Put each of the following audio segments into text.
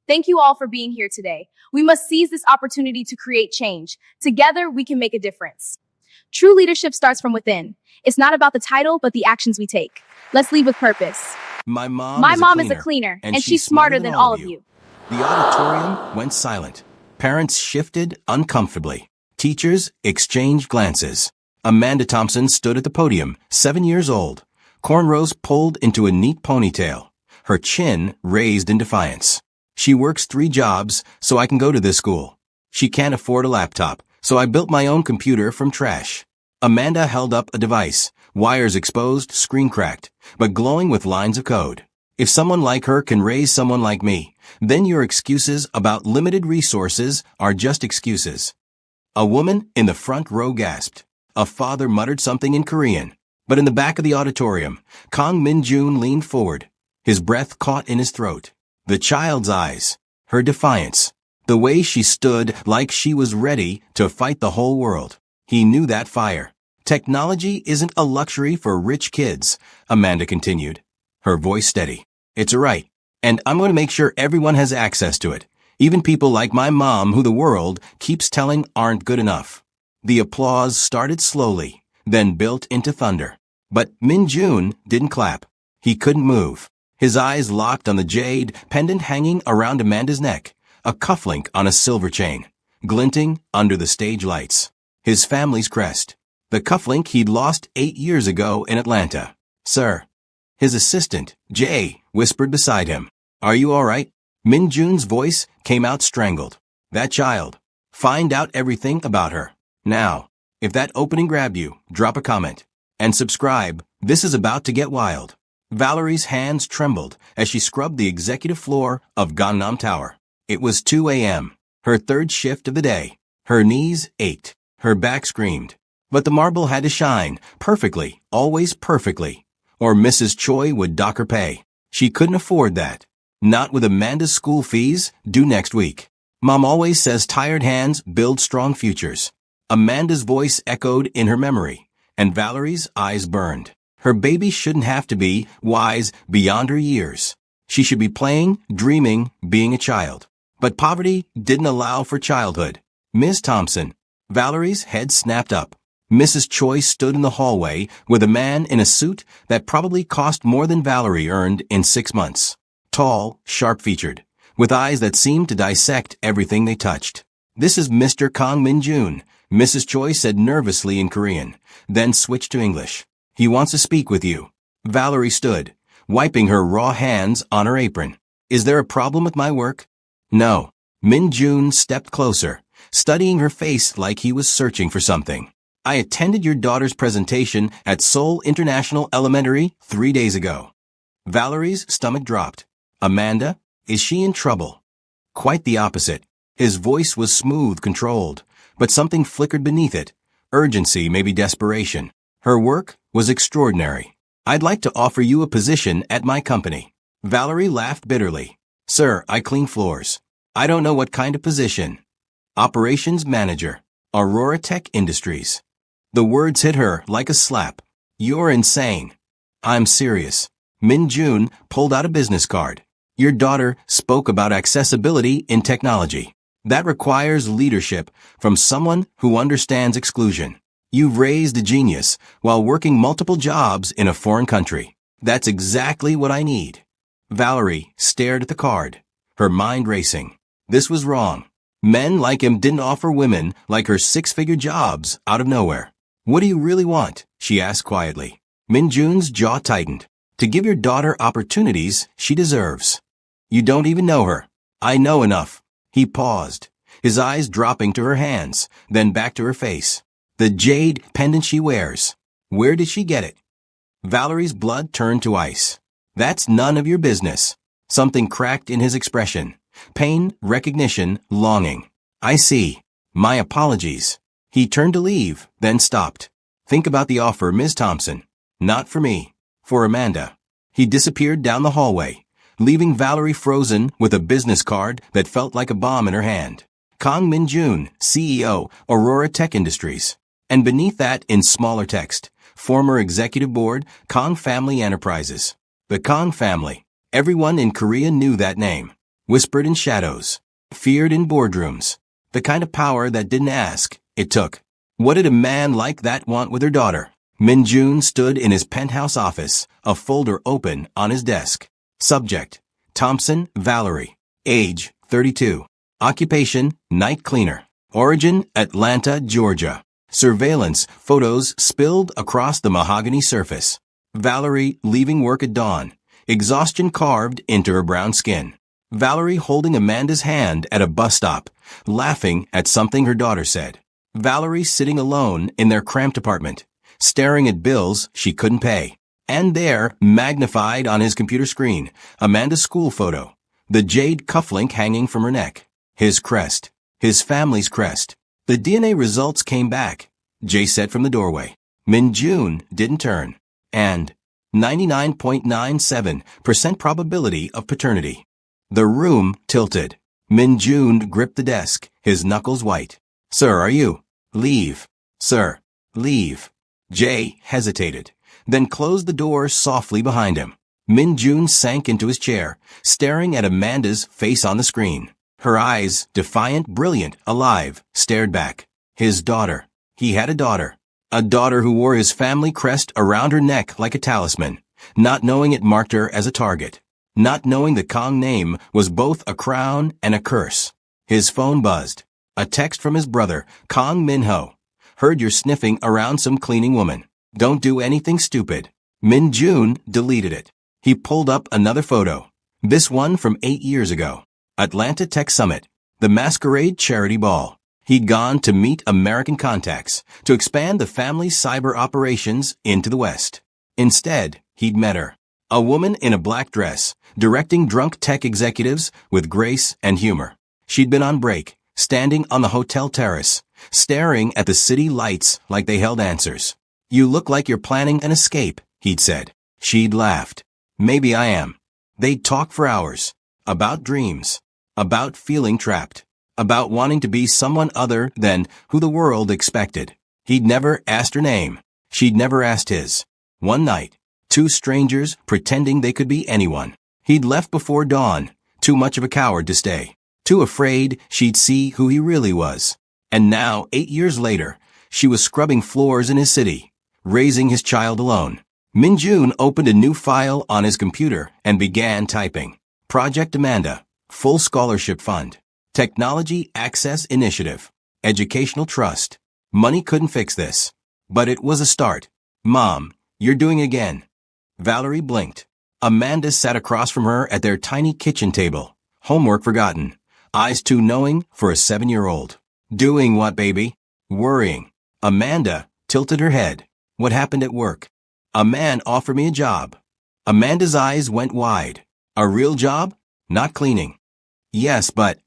Thank you all for being here today. We must seize this opportunity to create change. Together, we can make a difference. True leadership starts from within. It's not about the title, but the actions we take. Let's lead with purpose. My mom My is a mom is a cleaner, cleaner, and and she's she's smarter than than all all of of you. you. The auditorium went silent. Parents shifted uncomfortably. Teachers exchanged glances. Amanda Thompson stood at the podium, 7 years old, cornrows pulled into a neat ponytail, her chin raised in defiance. She works 3 jobs so I can go to this school. She can't afford a laptop, so I built my own computer from trash. Amanda held up a device, wires exposed, screen cracked, but glowing with lines of code. If someone like her can raise someone like me, then your excuses about limited resources are just excuses. A woman in the front row gasped. A father muttered something in Korean. But in the back of the auditorium, Kang Min-jun leaned forward. His breath caught in his throat. The child's eyes, her defiance, the way she stood like she was ready to fight the whole world. He knew that fire. Technology isn't a luxury for rich kids, Amanda continued, her voice steady. It's a right, and I'm going to make sure everyone has access to it, even people like my mom who the world keeps telling aren't good enough. The applause started slowly, then built into thunder. But Min-jun didn't clap. He couldn't move. His eyes locked on the jade pendant hanging around Amanda's neck, a cufflink on a silver chain, glinting under the stage lights. His family's crest. The cufflink he'd lost 8 years ago in Atlanta. Sir. His assistant, Jay, whispered beside him. Are you all right? Min-jun's voice came out strangled. That child. Find out everything about her. Now. If that opening grabbed you, drop a comment. And subscribe. This is about to get wild. Valerie's hands trembled as she scrubbed the executive floor of Gangnam Tower. It was 2 a.m., her third shift of the day. Her knees ached. Her back screamed. But the marble had to shine, perfectly, always perfectly. Or Mrs. Choi would dock her pay. She couldn't afford that. Not with Amanda's school fees due next week. Mom always says tired hands build strong futures. Amanda's voice echoed in her memory, and Valerie's eyes burned. Her baby shouldn't have to be wise beyond her years. She should be playing, dreaming, being a child. But poverty didn't allow for childhood. Ms. Thompson. Valerie's head snapped up. Mrs. Choi stood in the hallway with a man in a suit that probably cost more than Valerie earned in 6 months. Tall, sharp-featured, with eyes that seemed to dissect everything they touched. This is Mr. Kang Min-jun, Mrs. Choi said nervously in Korean, then switched to English. He wants to speak with you. Valerie stood, wiping her raw hands on her apron. Is there a problem with my work? No. Min-jun stepped closer, studying her face like he was searching for something. I attended your daughter's presentation at Seoul International Elementary 3 days ago. Valerie's stomach dropped. Amanda, is she in trouble? Quite the opposite. His voice was smooth, controlled, but something flickered beneath it. Urgency, maybe desperation. Her work was extraordinary. I'd like to offer you a position at my company. Valerie laughed bitterly. Sir, I clean floors. I don't know what kind of position. Operations Manager. Aurora Tech Industries. The words hit her like a slap. You're insane. I'm serious. Min-jun pulled out a business card. Your daughter spoke about accessibility in technology. That requires leadership from someone who understands exclusion. You've raised a genius while working multiple jobs in a foreign country. That's exactly what I need. Valerie stared at the card, her mind racing. This was wrong. Men like him didn't offer women like her 6-figure jobs out of nowhere. What do you really want? She asked quietly. Min-jun's jaw tightened. To give your daughter opportunities she deserves. You don't even know her. I know enough. He paused, his eyes dropping to her hands, then back to her face. The jade pendant she wears. Where did she get it? Valerie's blood turned to ice. That's none of your business. Something cracked in his expression. Pain, recognition, longing. I see. My apologies. He turned to leave, then stopped. Think about the offer, Ms. Thompson. Not for me. For Amanda. He disappeared down the hallway, leaving Valerie frozen with a business card that felt like a bomb in her hand. Kang Min-jun, CEO, Aurora Tech Industries. And beneath that, in smaller text, former executive board, Kang Family Enterprises. The Kang family. Everyone in Korea knew that name. whispered in shadows, feared in boardrooms. The kind of power that didn't ask, it took. What did a man like that want with her daughter? Min-jun stood in his penthouse office, a folder open on his desk. Subject: Thompson Valerie. Age: 32. Occupation: night cleaner. Origin: Atlanta, Georgia. Surveillance photos spilled across the mahogany surface. Valerie leaving work at dawn, exhaustion carved into her brown skin. Valerie holding Amanda's hand at a bus stop, laughing at something her daughter said. Valerie sitting alone in their cramped apartment, staring at bills she couldn't pay. And there, magnified on his computer screen, Amanda's school photo, the jade cufflink hanging from her neck. His crest. His family's crest. The DNA results came back, Jay said from the doorway. Min-jun didn't turn. And 99.97% probability of paternity. The room tilted. Min-jun gripped the desk, his knuckles white. Sir, are you? Leave. Sir, leave. Jay hesitated, then closed the door softly behind him. Min-jun sank into his chair, staring at Amanda's face on the screen. Her eyes, defiant, brilliant, alive, stared back. His daughter. He had a daughter. A daughter who wore his family crest around her neck like a talisman, not knowing it marked her as a target. Not knowing the Kong name was both a crown and a curse. His phone buzzed. A text from his brother, Kong Min-ho. Heard you're sniffing around some cleaning woman. Don't do anything stupid. Min-jun deleted it. He pulled up another photo. This one from 8 years ago. Atlanta Tech Summit. The Masquerade Charity Ball. He'd gone to meet American contacts to expand the family's cyber operations into the West. Instead, he'd met her. A woman in a black dress, directing drunk tech executives with grace and humor. She'd been on break, standing on the hotel terrace, staring at the city lights like they held answers. You look like you're planning an escape, he'd said. She'd laughed. Maybe I am. They'd talk for hours. About dreams. About feeling trapped. About wanting to be someone other than who the world expected. He'd never asked her name. She'd never asked his. One night, two strangers pretending they could be anyone. He'd left before dawn, too much of a coward to stay. Too afraid she'd see who he really was. And now, 8 years later, she was scrubbing floors in his city, raising his child alone. Min-jun opened a new file on his computer and began typing. Project Amanda, Full Scholarship Fund, Technology Access Initiative, Educational Trust. Money couldn't fix this. But it was a start. Mom, you're doing it again. Valerie blinked. Amanda sat across from her at their tiny kitchen table. Homework forgotten. Eyes too knowing for a 7-year-old. Doing what, baby? Worrying. Amanda tilted her head. What happened at work? A man offered me a job. Amanda's eyes went wide. A real job? Not cleaning. Yes, but...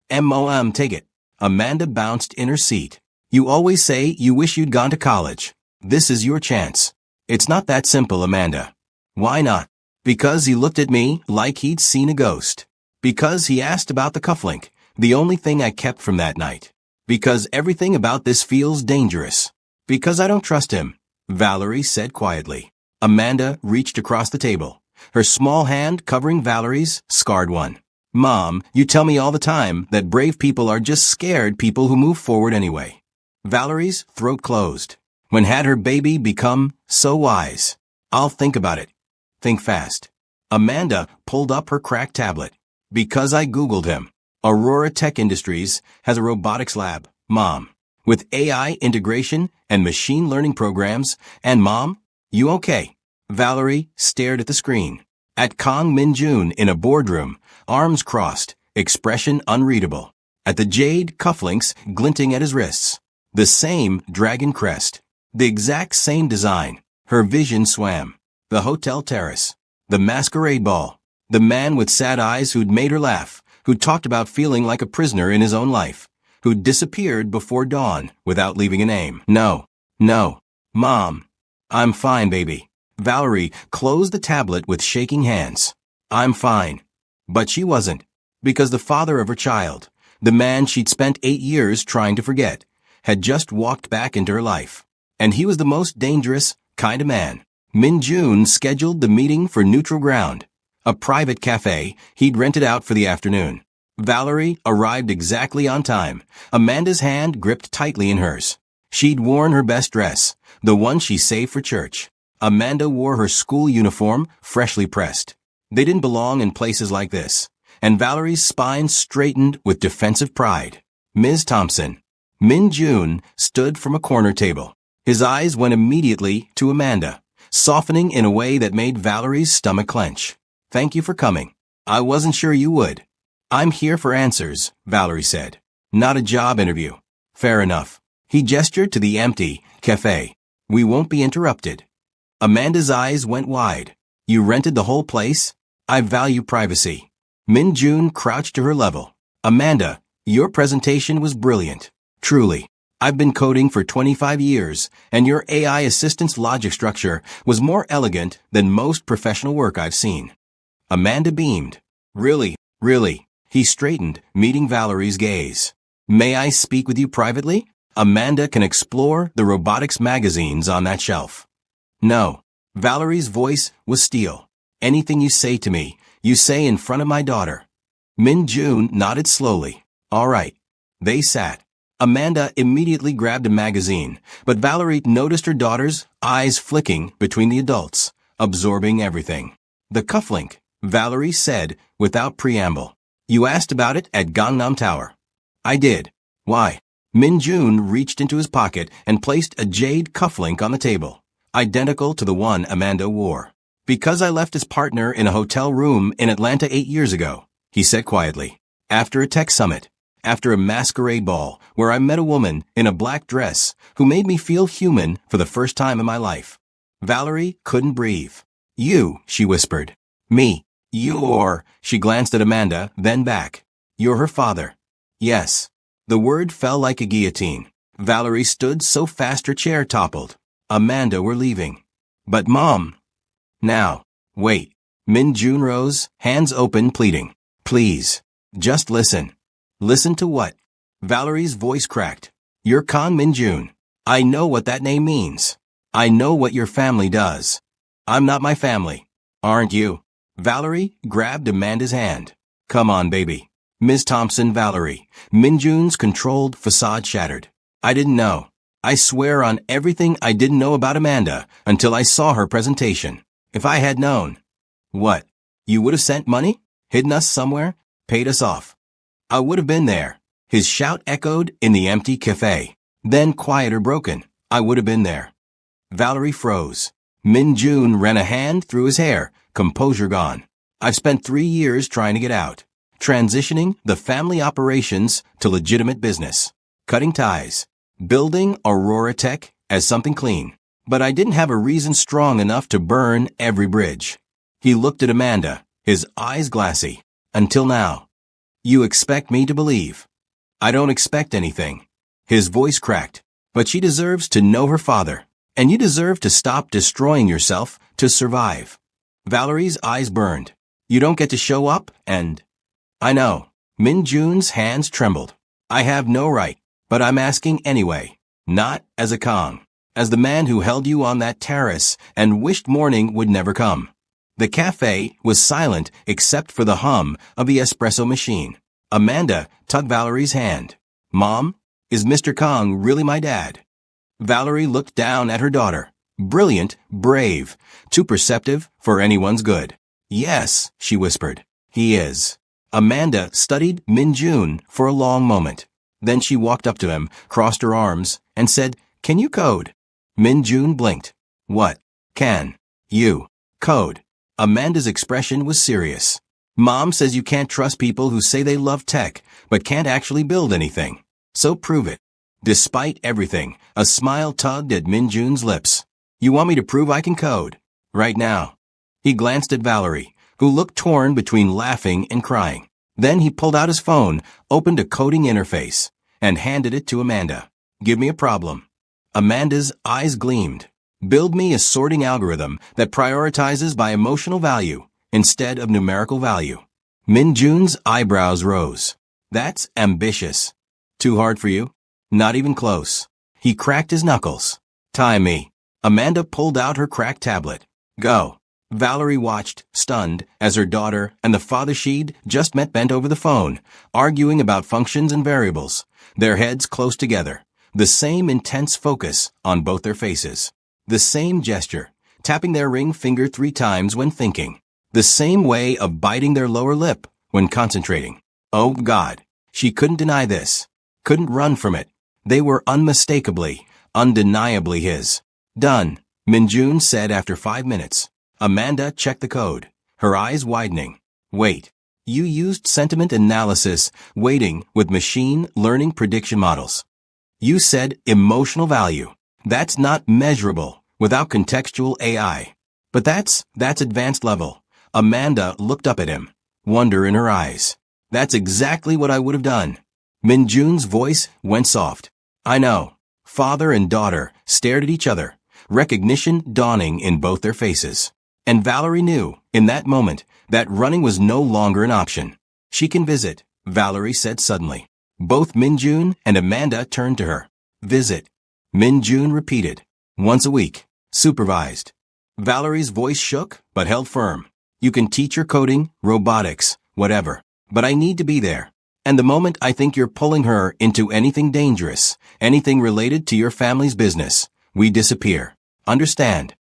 take it. Amanda bounced in her seat. You always say you wish you'd gone to college. This is your chance. It's not that simple, Amanda. Why not? Because he looked at me like he'd seen a ghost. Because he asked about the cufflink, the only thing I kept from that night. Because everything about this feels dangerous. Because I don't trust him, Valerie said quietly. Amanda reached across the table, her small hand covering Valerie's scarred one. Mom, you tell me all the time that brave people are just scared people who move forward anyway. Valerie's throat closed. When had her baby become so wise? I'll think about it. Think fast. Amanda pulled up her cracked tablet. Because I Googled him. Aurora Tech Industries has a robotics lab, Mom, with AI integration and machine learning programs. And Mom, you okay? Valerie stared at the screen. At Kong Min-jun in a boardroom, arms crossed, expression unreadable. At the jade cufflinks glinting at his wrists. The same dragon crest. The exact same design. Her vision swam. The hotel terrace. The masquerade ball. The man with sad eyes who'd made her laugh, who'd talked about feeling like a prisoner in his own life, who'd disappeared before dawn without leaving a name. No. Mom. I'm fine, baby. Valerie closed the tablet with shaking hands. I'm fine. But she wasn't. Because the father of her child, the man she'd spent 8 years trying to forget, had just walked back into her life. And he was the most dangerous kind of man. Min-jun scheduled the meeting for neutral ground. a private cafe he'd rented out for the afternoon. Valerie arrived exactly on time, Amanda's hand gripped tightly in hers. She'd worn her best dress, the one she saved for church. Amanda wore her school uniform, freshly pressed. They didn't belong in places like this, and Valerie's spine straightened with defensive pride. Ms. Thompson. Min Jun stood from a corner table. His eyes went immediately to Amanda, softening in a way that made Valerie's stomach clench. Thank you for coming. I wasn't sure you would. I'm here for answers, Valerie said. Not a job interview. Fair enough. He gestured to the empty cafe. We won't be interrupted. Amanda's eyes went wide. You rented the whole place? I value privacy. Min Jun crouched to her level. Amanda, your presentation was brilliant. Truly. I've been coding for 25 years, and your AI assistant's logic structure was more elegant than most professional work I've seen. Amanda beamed. Really, really. He straightened, meeting Valerie's gaze. May I speak with you privately? Amanda can explore the robotics magazines on that shelf. No. Valerie's voice was steel. Anything you say to me, you say in front of my daughter. Min Jun nodded slowly. All right. They sat. Amanda immediately grabbed a magazine, but Valerie noticed her daughter's eyes flicking between the adults, absorbing everything. The cufflink, Valerie said without preamble. You asked about it at Gangnam Tower. I did. Why? Min Jun reached into his pocket and placed a jade cufflink on the table, identical to the one Amanda wore. Because I left his partner in a hotel room in Atlanta 8 years ago, he said quietly. After a tech summit. After a masquerade ball where I met a woman in a black dress who made me feel human for the first time in my life. Valerie couldn't breathe. You, she whispered. Me. You're, she glanced at Amanda, then back. You're her father. Yes. The word fell like a guillotine. Valerie stood so fast her chair toppled. Amanda, we're leaving. But Mom. Now. Wait. Min Jun rose, hands open, pleading. Please. Just listen. Listen to what? Valerie's voice cracked. You're Kang Min Jun. I know what that name means. I know what your family does. I'm not my family. Aren't you? Valerie grabbed Amanda's hand. Come on, baby. Ms. Thompson, Valerie. Min Jun's controlled facade shattered. I didn't know. I swear on everything I didn't know about Amanda until I saw her presentation. If I had known. What? You would have sent money? Hidden us somewhere? Paid us off? I would have been there. His shout echoed in the empty cafe. Then quieter broken. I would have been there. Valerie froze. Min Jun ran a hand through his hair, composure gone. I've spent 3 years trying to get out. Transitioning the family operations to legitimate business. Cutting ties. Building Aurora Tech as something clean. But I didn't have a reason strong enough to burn every bridge. He looked at Amanda, his eyes glassy. Until now. You expect me to believe. I don't expect anything. His voice cracked. But she deserves to know her father. And you deserve to stop destroying yourself to survive. Valerie's eyes burned. You don't get to show up and... I know. Min Jun's hands trembled. I have no right, but I'm asking anyway. Not as a Kang. As the man who held you on that terrace and wished morning would never come. The cafe was silent except for the hum of the espresso machine. Amanda tugged Valerie's hand. Mom, is Mr. Kang really my dad? Valerie looked down at her daughter. Brilliant, brave, too perceptive for anyone's good. Yes, she whispered. He is. Amanda studied Min Jun for a long moment. Then she walked up to him, crossed her arms, and said, Can you code? Min Jun blinked. What? Can you code? Amanda's expression was serious. Mom says you can't trust people who say they love tech, but can't actually build anything. So prove it. Despite everything, a smile tugged at Min Jun's lips. You want me to prove I can code? Right now. He glanced at Valerie, who looked torn between laughing and crying. Then he pulled out his phone, opened a coding interface, and handed it to Amanda. Give me a problem. Amanda's eyes gleamed. Build me a sorting algorithm that prioritizes by emotional value instead of numerical value. Min Jun's eyebrows rose. That's ambitious. Too hard for you? Not even close. He cracked his knuckles. Time me. Amanda pulled out her cracked tablet. Go. Valerie watched, stunned, as her daughter and the father she'd just met bent over the phone, arguing about functions and variables, their heads close together, the same intense focus on both their faces, the same gesture, tapping their ring finger 3 times when thinking, the same way of biting their lower lip when concentrating. Oh God, she couldn't deny this, couldn't run from it. They were unmistakably, undeniably his. Done, Minjun said after 5 minutes. Amanda checked the code, her eyes widening. Wait, you used sentiment analysis, weighting with machine learning prediction models. You said emotional value. That's not measurable without contextual AI. But that's advanced level. Amanda looked up at him, wonder in her eyes. That's exactly what I would have done. Minjun's voice went soft. I know. Father and daughter stared at each other, recognition dawning in both their faces. And Valerie knew, in that moment, that running was no longer an option. She can visit, Valerie said suddenly. Both Minjun and Amanda turned to her. Visit. Minjun repeated. Once a week. Supervised. Valerie's voice shook, but held firm. You can teach her coding, robotics, whatever. But I need to be there. And the moment I think you're pulling her into anything dangerous, anything related to your family's business, we disappear. Understand?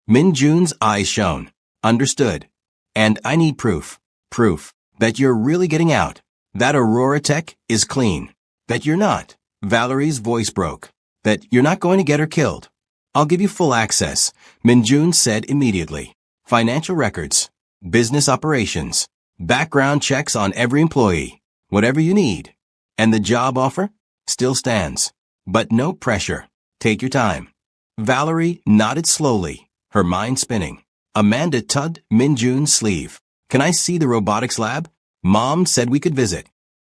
Minjun's eyes shone. Understood. And I need proof. Proof that you're really getting out. That Aurora Tech is clean. That you're not. Valerie's voice broke. That you're not going to get her killed. I'll give you full access, Minjun said immediately. Financial records. Business operations. Background checks on every employee. Whatever you need. And the job offer? Still stands. But no pressure. Take your time. Valerie nodded slowly, her mind spinning. Amanda tugged Minjun's sleeve. Can I see the robotics lab? Mom said we could visit.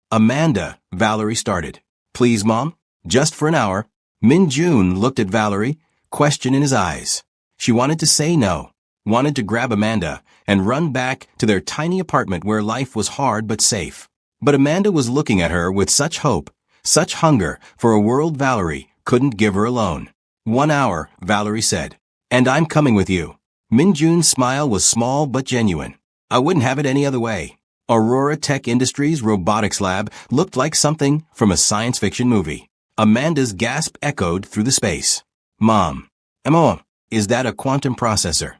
Amanda, Valerie started. Please, Mom? Just for an hour. Minjun looked at Valerie, question in his eyes. She wanted to say no, wanted to grab Amanda and run back to their tiny apartment where life was hard but safe. But Amanda was looking at her with such hope, such hunger for a world Valerie couldn't give her alone. 1 hour, Valerie said. And I'm coming with you. Minjun's smile was small but genuine. I wouldn't have it any other way. Aurora Tech Industries robotics lab looked like something from a science fiction movie. Amanda's gasp echoed through the space. Mom. Is that a quantum processor?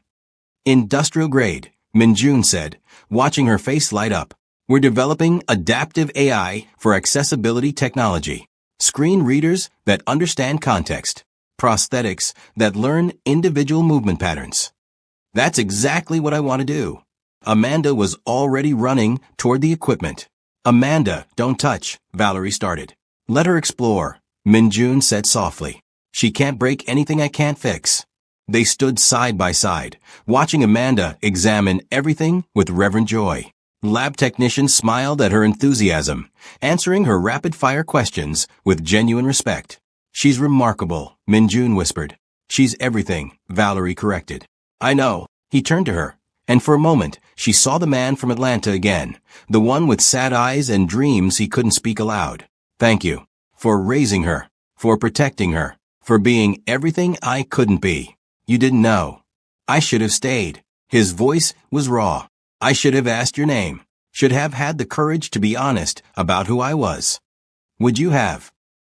Industrial grade, Minjun said, watching her face light up. We're developing adaptive AI for accessibility technology. Screen readers that understand context. Prosthetics that learn individual movement patterns. That's exactly what I want to do. Amanda was already running toward the equipment. Amanda, don't touch, Valerie started. Let her explore, Minjun said softly. She can't break anything I can't fix. They stood side by side, watching Amanda examine everything with reverent joy. Lab technicians smiled at her enthusiasm, answering her rapid-fire questions with genuine respect. She's remarkable, Minjun whispered. She's everything, Valerie corrected. I know. He turned to her, and for a moment, she saw the man from Atlanta again, the one with sad eyes and dreams he couldn't speak aloud. Thank you. For raising her. For protecting her. For being everything I couldn't be. You didn't know. I should have stayed. His voice was raw. I should have asked your name. Should have had the courage to be honest about who I was. Would you have?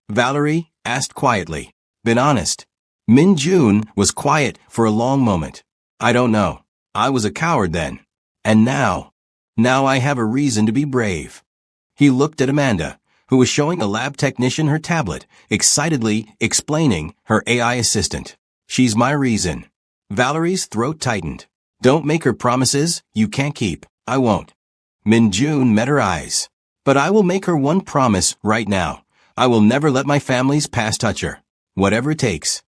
Valerie asked quietly. Been honest. Minjun was quiet for a long moment. I don't know. I was a coward then. And now I have a reason to be brave. He looked at Amanda, who was showing a lab technician her tablet, excitedly explaining her AI assistant. She's my reason. Valerie's throat tightened. Don't make her promises you can't keep. I won't. Minjun met her eyes. But I will make her one promise right now. I will never let my family's past touch her. Whatever it takes.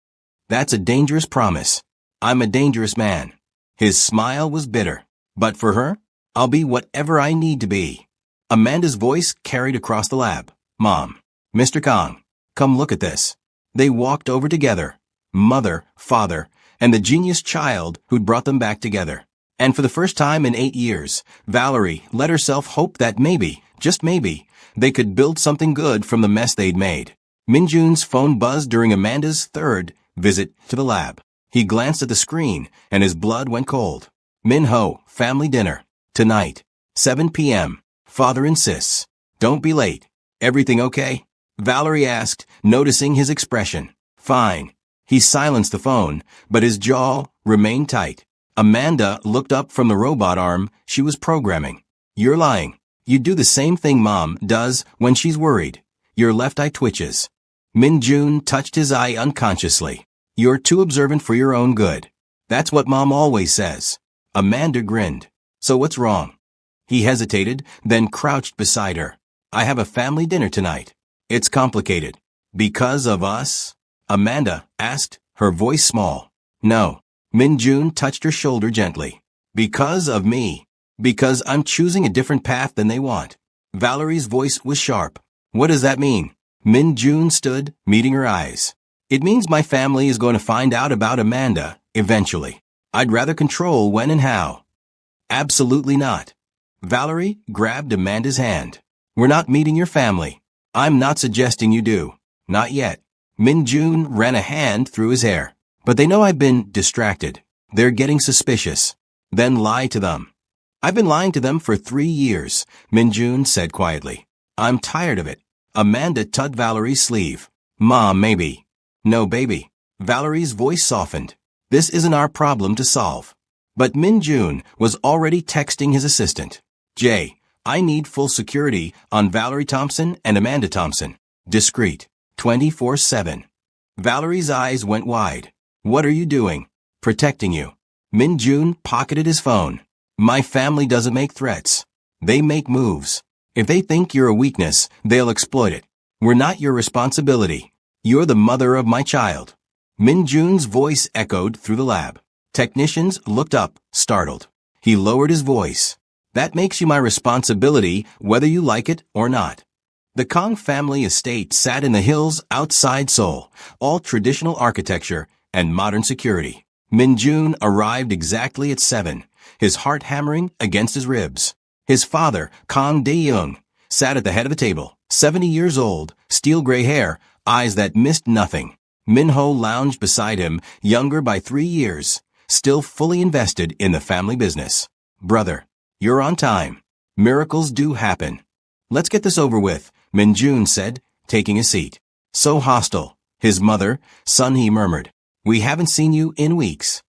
That's a dangerous promise. I'm a dangerous man. His smile was bitter. But for her, I'll be whatever I need to be. Amanda's voice carried across the lab. Mom. Mr. Kong. Come look at this. They walked over together. Mother, father, and the genius child who'd brought them back together. And for the first time in 8 years, Valerie let herself hope that maybe, just maybe, they could build something good from the mess they'd made. Minjun's phone buzzed during Amanda's third visit to the lab. He glanced at the screen, and his blood went cold. Min-ho, family dinner. Tonight. 7 p.m. Father insists. Don't be late. Everything okay? Valerie asked, noticing his expression. Fine. He silenced the phone, but his jaw remained tight. Amanda looked up from the robot arm she was programming. You're lying. You do the same thing Mom does when she's worried. Your left eye twitches. Min-jun touched his eye unconsciously. You're too observant for your own good. That's what Mom always says. Amanda grinned. So what's wrong? He hesitated, then crouched beside her. I have a family dinner tonight. It's complicated. Because of us? Amanda asked, her voice small. No. Min-jun touched her shoulder gently. Because of me. Because I'm choosing a different path than they want. Valerie's voice was sharp. What does that mean? Min-jun stood, meeting her eyes. It means my family is going to find out about Amanda, eventually. I'd rather control when and how. Absolutely not. Valerie grabbed Amanda's hand. We're not meeting your family. I'm not suggesting you do. Not yet. Min-jun ran a hand through his hair. But they know I've been distracted. They're getting suspicious. Then lie to them. I've been lying to them for 3 years, Min-jun said quietly. I'm tired of it. Amanda tugged Valerie's sleeve. Mom, maybe. No, baby. Valerie's voice softened. This isn't our problem to solve. But Min-jun was already texting his assistant. Jay, I need full security on Valerie Thompson and Amanda Thompson. Discreet. 24/7. Valerie's eyes went wide. What are you doing? Protecting you. Min-jun pocketed his phone. My family doesn't make threats. They make moves. If they think you're a weakness, they'll exploit it. We're not your responsibility. You're the mother of my child. Min-jun's voice echoed through the lab. Technicians looked up, startled. He lowered his voice. That makes you my responsibility, whether you like it or not. The Kong family estate sat in the hills outside Seoul, all traditional architecture and modern security. Min-jun arrived exactly at 7, his heart hammering against his ribs. His father, Kang Dae-young, sat at the head of the table, 70 years old, steel gray hair, eyes that missed nothing. Min-ho lounged beside him, younger by 3 years, still fully invested in the family business. Brother, you're on time. Miracles do happen. Let's get this over with, Min-jun said, taking a seat. So hostile. His mother, son, he murmured. We haven't seen you in weeks.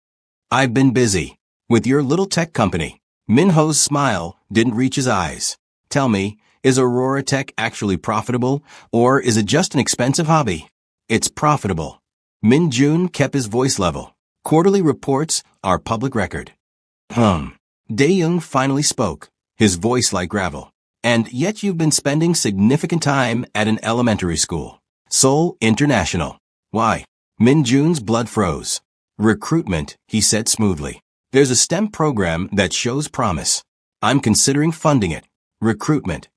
I've been busy. With your little tech company. Min-ho's smile didn't reach his eyes. Tell me, is Aurora Tech actually profitable, or is it just an expensive hobby? It's profitable. Min-jun kept his voice level. Quarterly reports are public record. Dae-young finally spoke, his voice like gravel. And yet you've been spending significant time at an elementary school. Seoul International. Why? Min-jun's blood froze. Recruitment, he said smoothly. There's a STEM program that shows promise. I'm considering funding it. Recruitment.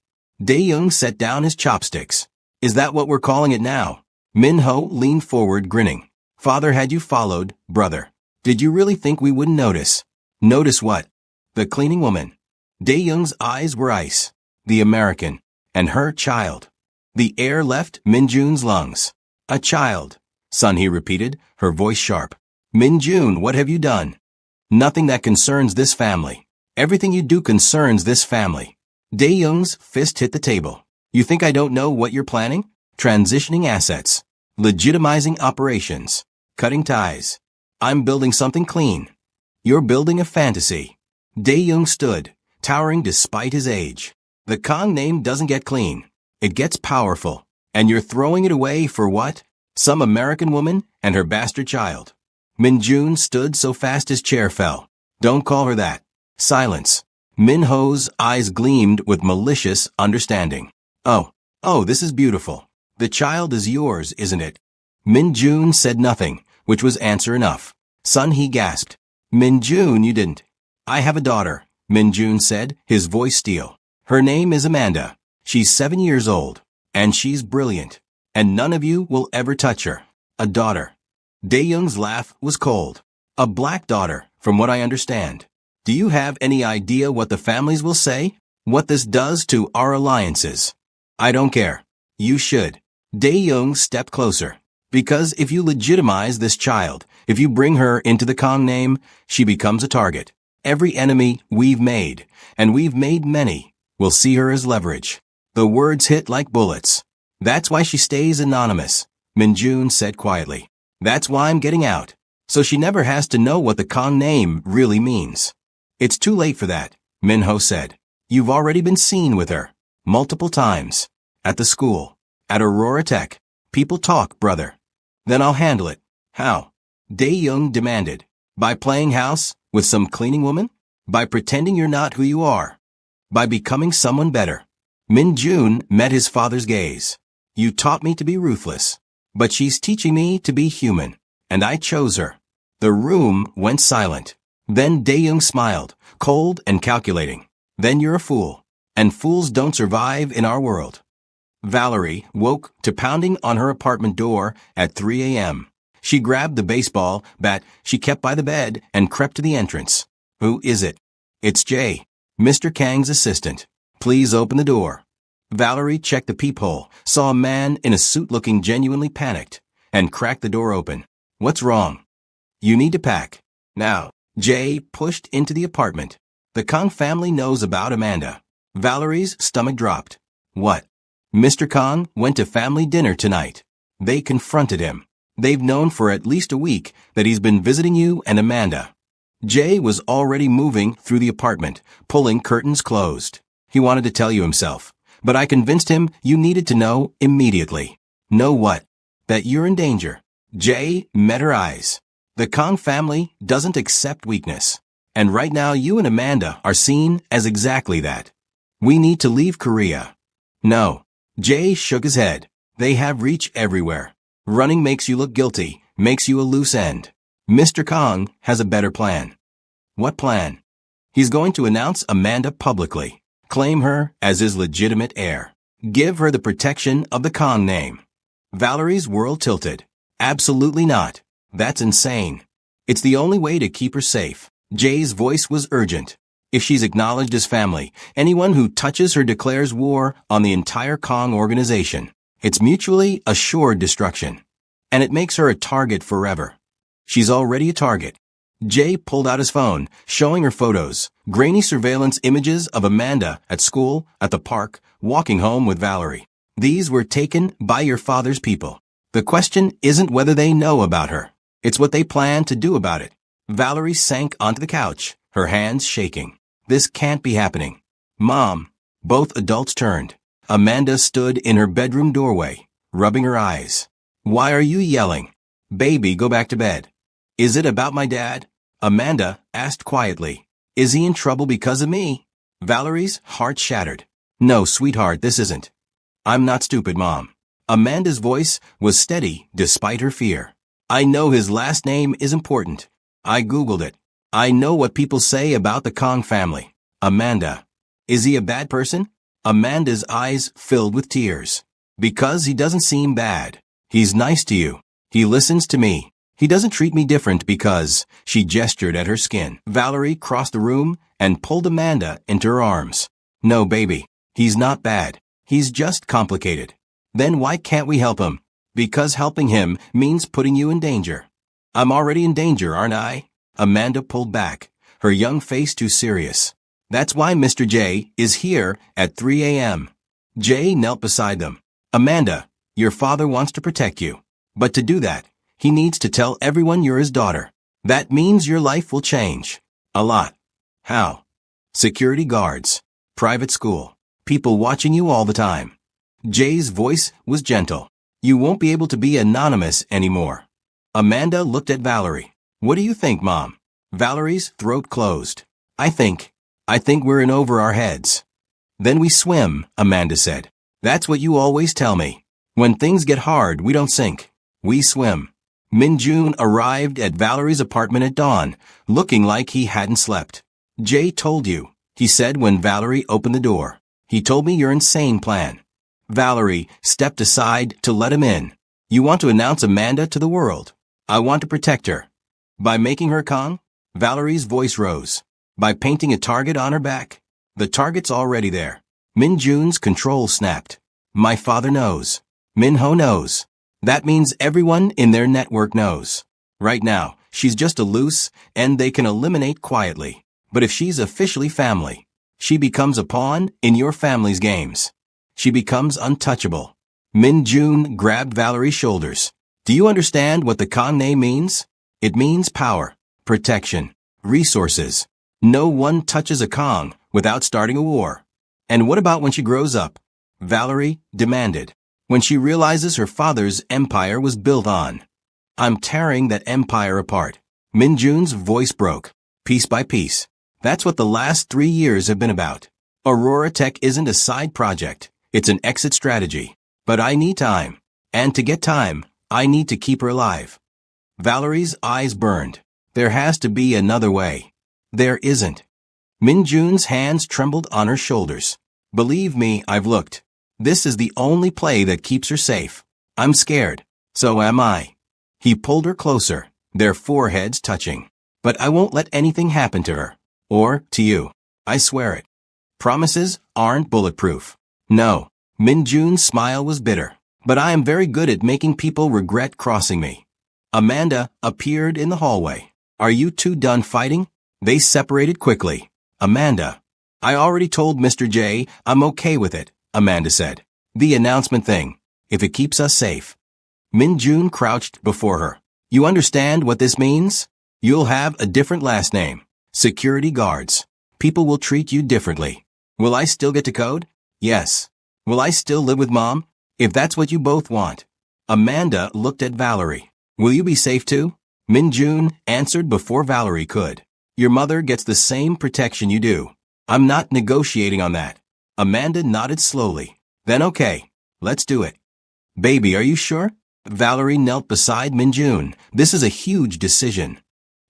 Dae-young set down his chopsticks. Is that what we're calling it now? Min-ho leaned forward, grinning. Father had you followed, brother. Did you really think we wouldn't notice? Notice what? The cleaning woman. Dae-young's eyes were ice. The American. And her child. The air left Min-jun's lungs. A child. Son, he repeated, her voice sharp. Min-jun, what have you done? Nothing that concerns this family. Everything you do concerns this family. Dae-young's fist hit the table. You think I don't know what you're planning? Transitioning assets. Legitimizing operations. Cutting ties. I'm building something clean. You're building a fantasy. Dae-young stood, towering despite his age. The Kong name doesn't get clean. It gets powerful. And you're throwing it away for what? Some American woman and her bastard child. Min-jun stood so fast his chair fell. Don't call her that. Silence. Min-ho's eyes gleamed with malicious understanding. Oh, this is beautiful. The child is yours, isn't it? Min-jun said nothing, which was answer enough. Son, he gasped. Min-jun, you didn't. I have a daughter, Min-jun said, his voice steel. Her name is Amanda. She's 7 years old. And she's brilliant. And none of you will ever touch her. A daughter. Dae-young's laugh was cold. A black daughter, from what I understand. Do you have any idea what the families will say? What this does to our alliances? I don't care. You should. Dae-young stepped closer. Because if you legitimize this child, if you bring her into the Kong name, she becomes a target. Every enemy we've made, and we've made many, will see her as leverage. The words hit like bullets. That's why she stays anonymous, Minjun said quietly. That's why I'm getting out. So she never has to know what the Kong name really means. It's too late for that, Minho said. You've already been seen with her. Multiple times. At the school. At Aurora Tech. People talk, brother. Then I'll handle it. How? Dae-young demanded. By playing house with some cleaning woman? By pretending you're not who you are? By becoming someone better? Min-jun met his father's gaze. You taught me to be ruthless. But she's teaching me to be human. And I chose her. The room went silent. Then Dae-young smiled, cold and calculating. Then you're a fool. And fools don't survive in our world. Valerie woke to pounding on her apartment door at 3 a.m. She grabbed the baseball bat she kept by the bed and crept to the entrance. Who is it? It's Jay, Mr. Kang's assistant. Please open the door. Valerie checked the peephole, saw a man in a suit looking genuinely panicked, and cracked the door open. What's wrong? You need to pack. Now. Jay pushed into the apartment. The Kang family knows about Amanda. Valerie's stomach dropped. What? Mr. Kang went to family dinner tonight. They confronted him. They've known for at least a week that he's been visiting you and Amanda. Jay was already moving through the apartment, pulling curtains closed. He wanted to tell you himself, but I convinced him you needed to know immediately. Know what? That you're in danger. Jay met her eyes. The Kang family doesn't accept weakness. And right now you and Amanda are seen as exactly that. We need to leave Korea. No. Jay shook his head. They have reach everywhere. Running makes you look guilty, makes you a loose end. Mr. Kang has a better plan. What plan? He's going to announce Amanda publicly. Claim her as his legitimate heir. Give her the protection of the Kang name. Valerie's world tilted. Absolutely not. That's insane. It's the only way to keep her safe. Jay's voice was urgent. If she's acknowledged as family, anyone who touches her declares war on the entire Kang organization. It's mutually assured destruction. And it makes her a target forever. She's already a target. Jay pulled out his phone, showing her photos, grainy surveillance images of Amanda at school, at the park, walking home with Valerie. These were taken by your father's people. The question isn't whether they know about her. It's what they plan to do about it. Valerie sank onto the couch, her hands shaking. This can't be happening. Mom. Both adults turned. Amanda stood in her bedroom doorway, rubbing her eyes. Why are you yelling? Baby, go back to bed. Is it about my dad? Amanda asked quietly. Is he in trouble because of me? Valerie's heart shattered. No, sweetheart, this isn't. I'm not stupid, Mom. Amanda's voice was steady despite her fear. I know his last name is important. I Googled it. I know what people say about the Kang family. Amanda. Is he a bad person? Amanda's eyes filled with tears. Because he doesn't seem bad. He's nice to you. He listens to me. He doesn't treat me different because, she gestured at her skin. Valerie crossed the room and pulled Amanda into her arms. No, baby. He's not bad. He's just complicated. Then why can't we help him? Because helping him means putting you in danger. I'm already in danger, aren't I? Amanda pulled back, her young face too serious. That's why Mr. J is here at 3 a.m. Jay knelt beside them. Amanda, your father wants to protect you. But to do that, he needs to tell everyone you're his daughter. That means your life will change. A lot. How? Security guards. Private school. People watching you all the time. Jay's voice was gentle. You won't be able to be anonymous anymore. Amanda looked at Valerie. What do you think, Mom? Valerie's throat closed. I think we're in over our heads. Then we swim, Amanda said. That's what you always tell me. When things get hard, we don't sink. We swim. Min-jun arrived at Valerie's apartment at dawn, looking like he hadn't slept. Jay told you, he said when Valerie opened the door. He told me your insane plan. Valerie stepped aside to let him in. You want to announce Amanda to the world. I want to protect her. By making her Kang? Valerie's voice rose. By painting a target on her back. The target's already there. Min-jun's control snapped. My father knows. Min-ho knows. That means everyone in their network knows. Right now, she's just a loose end they can eliminate quietly. But if she's officially family, she becomes a pawn in your family's games. She becomes untouchable. Min Jun grabbed Valerie's shoulders. Do you understand what the Kang name means? It means power, protection, resources. No one touches a Kang without starting a war. And what about when she grows up? Valerie demanded. When she realizes her father's empire was built on. I'm tearing that empire apart. Min Jun's voice broke, piece by piece. That's what the last 3 years have been about. Aurora Tech isn't a side project. It's an exit strategy. But I need time. And to get time, I need to keep her alive. Valerie's eyes burned. There has to be another way. There isn't. Min Jun's hands trembled on her shoulders. Believe me, I've looked. This is the only play that keeps her safe. I'm scared. So am I. He pulled her closer, their foreheads touching. But I won't let anything happen to her. Or to you. I swear it. Promises aren't bulletproof. No. Min Jun's smile was bitter. But I am very good at making people regret crossing me. Amanda appeared in the hallway. Are you two done fighting? They separated quickly. Amanda. I already told Mr. J I'm okay with it, Amanda said. The announcement thing. If it keeps us safe. Min Jun crouched before her. You understand what this means? You'll have a different last name. Security guards. People will treat you differently. Will I still get to code? Yes. Will I still live with Mom? If that's what you both want. Amanda looked at Valerie. Will you be safe too? Min Jun answered before Valerie could. Your mother gets the same protection you do. I'm not negotiating on that. Amanda nodded slowly. Then okay. Let's do it. Baby, are you sure? Valerie knelt beside Min Jun. This is a huge decision.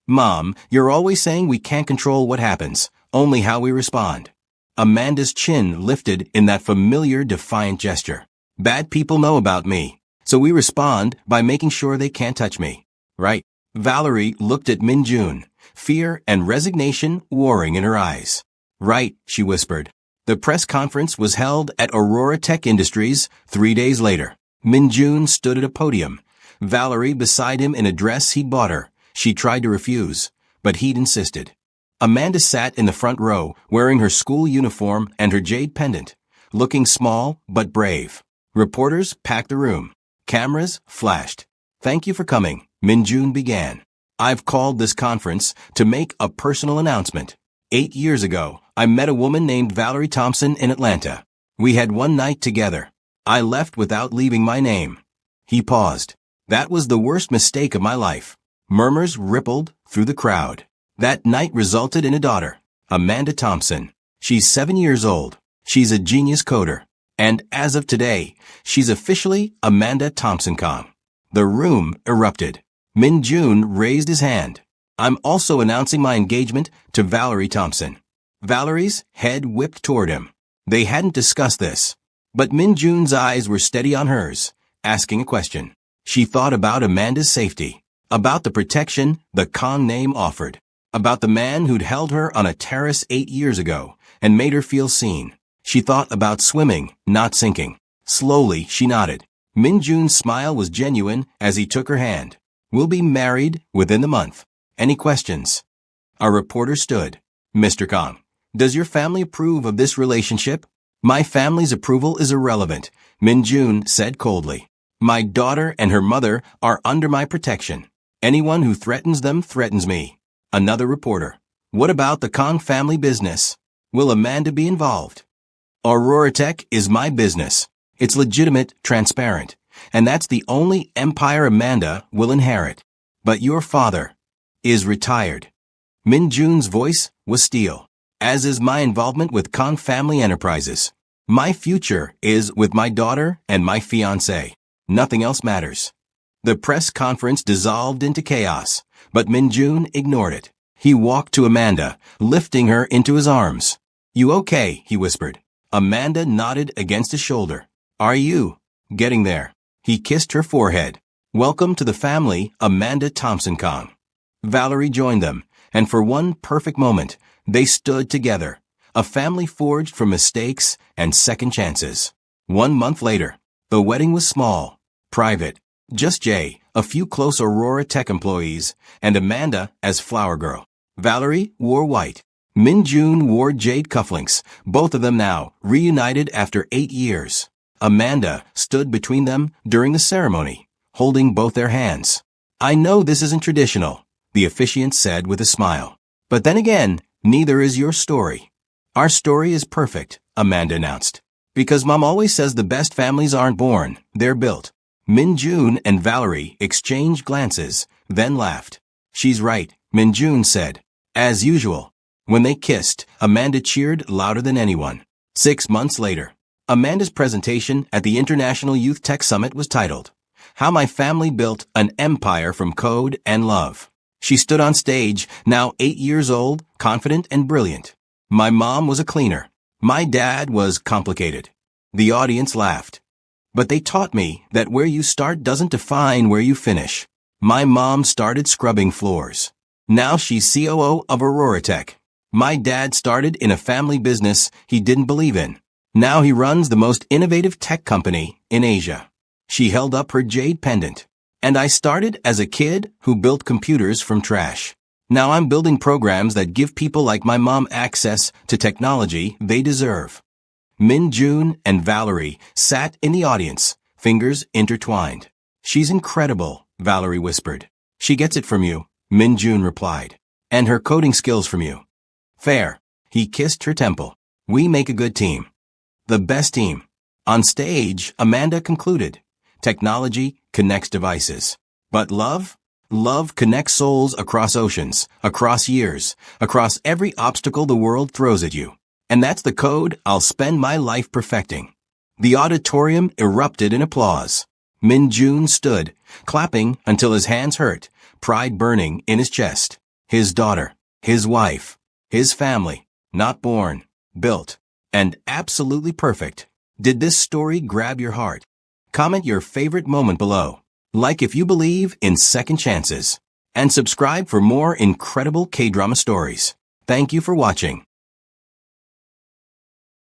Mom, you're always saying we can't control what happens, only how we respond. Amanda's chin lifted in that familiar defiant gesture. Bad people know about me, so we respond by making sure they can't touch me. Right? Valerie looked at Min Jun, fear and resignation warring in her eyes. Right, she whispered. The press conference was held at Aurora Tech Industries 3 days later. Min Jun stood at a podium, Valerie beside him in a dress he'd bought her. She tried to refuse, but he'd insisted. Amanda sat in the front row, wearing her school uniform and her jade pendant, looking small but brave. Reporters packed the room. Cameras flashed. Thank you for coming, Min Jun began. I've called this conference to make a personal announcement. 8 years ago, I met a woman named Valerie Thompson in Atlanta. We had one night together. I left without leaving my name. He paused. That was the worst mistake of my life. Murmurs rippled through the crowd. That night resulted in a daughter, Amanda Thompson. She's 7 years old. She's a genius coder. And as of today, she's officially Amanda Thompson Kang. The room erupted. Min Jun raised his hand. I'm also announcing my engagement to Valerie Thompson. Valerie's head whipped toward him. They hadn't discussed this. But Min Jun's eyes were steady on hers, asking a question. She thought about Amanda's safety, about the protection the Kang name offered, about the man who'd held her on a terrace 8 years ago and made her feel seen. She thought about swimming, not sinking. Slowly, she nodded. Min Jun's smile was genuine as he took her hand. We'll be married within the month. Any questions? A reporter stood. Mr. Kang, does your family approve of this relationship? My family's approval is irrelevant, Min Jun said coldly. My daughter and her mother are under my protection. Anyone who threatens them threatens me. Another reporter. What about the Kang family business? Will Amanda be involved? Aurora Tech is my business. It's legitimate, transparent, and that's the only empire Amanda will inherit. But your father is retired. Min Jun's voice was steel, as is my involvement with Kang Family Enterprises. My future is with my daughter and my fiancé. Nothing else matters. The press conference dissolved into chaos, but Min Jun ignored it. He walked to Amanda, lifting her into his arms. You okay? He whispered. Amanda nodded against his shoulder. Are you? Getting there. He kissed her forehead. Welcome to the family, Amanda Thompson Kang. Valerie joined them, and for one perfect moment, they stood together, a family forged from mistakes and second chances. 1 month later, the wedding was small, private. Just Jay, a few close Aurora Tech employees, and Amanda as flower girl. Valerie wore white. Min-Jun wore jade cufflinks, both of them now reunited after 8 years. Amanda stood between them during the ceremony, holding both their hands. "I know this isn't traditional," the officiant said with a smile. "But then again, neither is your story." "Our story is perfect," Amanda announced. "Because Mom always says the best families aren't born, they're built." Min-Jun and Valerie exchanged glances, then laughed. "She's right," Min-Jun said. As usual. When they kissed, Amanda cheered louder than anyone. 6 months later, Amanda's presentation at the International Youth Tech Summit was titled, "How My Family Built an Empire from Code and Love." She stood on stage, now 8 years old, confident and brilliant. "My mom was a cleaner. My dad was complicated." The audience laughed. "But they taught me that where you start doesn't define where you finish." "My mom started scrubbing floors. Now she's COO of Aurora Tech." "My dad started in a family business he didn't believe in. Now he runs the most innovative tech company in Asia." She held up her jade pendant. "And I started as a kid who built computers from trash. Now I'm building programs that give people like my mom access to technology they deserve." Min-Jun and Valerie sat in the audience, fingers intertwined. "She's incredible," Valerie whispered. "She gets it from you," Min-Jun replied. "And her coding skills from you." "Fair." He kissed her temple. "We make a good team. The best team." On stage, Amanda concluded, "Technology connects devices. But love? Love connects souls across oceans, across years, across every obstacle the world throws at you. And that's the code I'll spend my life perfecting." The auditorium erupted in applause. Min-Jun stood, clapping until his hands hurt, pride burning in his chest. His daughter, his wife, his family, not born, built, and absolutely perfect. Did this story grab your heart? Comment your favorite moment below. Like if you believe in second chances. And subscribe for more incredible K-drama stories. Thank you for watching.